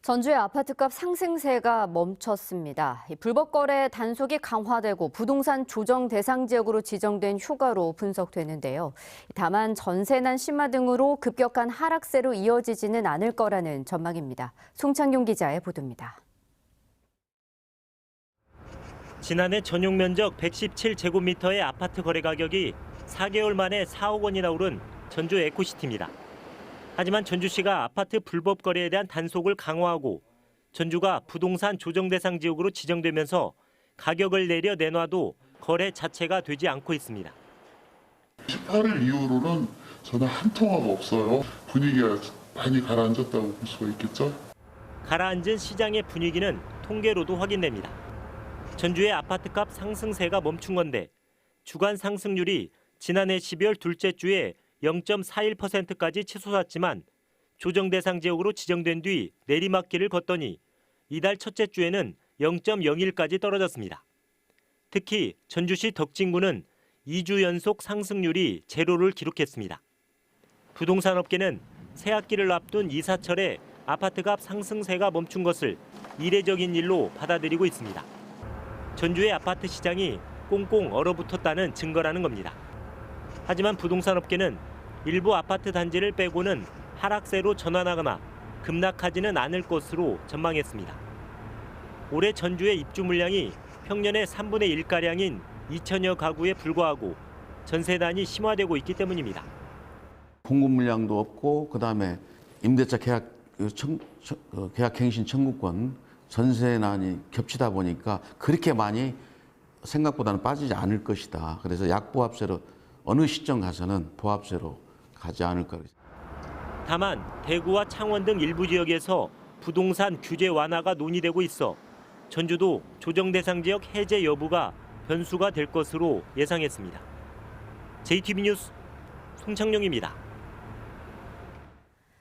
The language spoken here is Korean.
전주의 아파트값 상승세가 멈췄습니다. 불법 거래 단속이 강화되고 부동산 조정 대상 지역으로 지정된 휴가로 분석되는데요. 다만 전세난 심화 등으로 급격한 하락세로 이어지지는 않을 거라는 전망입니다. 송창용 기자의 보도입니다. 지난해 전용 면적 117제곱미터의 아파트 거래 가격이 4개월 만에 4억 원이나 오른 전주 에코시티입니다. 하지만 전주시가 아파트 불법 거래에 대한 단속을 강화하고 전주가 부동산 조정 대상 지역으로 지정되면서 가격을 내려 내놔도 거래 자체가 되지 않고 있습니다. 18일 이후로는 전혀 한 통화가 없어요. 분위기가 많이 가라앉았다고 볼 수가 있겠죠. 가라앉은 시장의 분위기는 통계로도 확인됩니다. 전주의 아파트값 상승세가 멈춘 건데 주간 상승률이 지난해 12월 둘째 주에 0.41%까지 치솟았지만 조정 대상 지역으로 지정된 뒤 내리막길을 걷더니 이달 첫째 주에는 0.01까지 떨어졌습니다. 특히 전주시 덕진구는 2주 연속 상승률이 제로를 기록했습니다. 부동산 업계는 새학기를 앞둔 이사철에 아파트값 상승세가 멈춘 것을 이례적인 일로 받아들이고 있습니다. 전주의 아파트 시장이 꽁꽁 얼어붙었다는 증거라는 겁니다. 하지만 부동산 업계는 일부 아파트 단지를 빼고는 하락세로 전환하거나 급락하지는 않을 것으로 전망했습니다. 올해 전주의 입주 물량이 평년의 3분의 1가량인 2천여 가구에 불과하고 전세난이 심화되고 있기 때문입니다. 공급 물량도 없고 그다음에 임대차 계약갱신 청구권 전세난이 겹치다 보니까 그렇게 많이 생각보다는 빠지지 않을 것이다. 그래서 약보합세로 어느 시점 가서는 보합세로 가지 않을까. 다만 대구와 창원 등 일부 지역에서 부동산 규제 완화가 논의되고 있어 전주도 조정 대상 지역 해제 여부가 변수가 될 것으로 예상했습니다. JTB 뉴스 송창용입니다.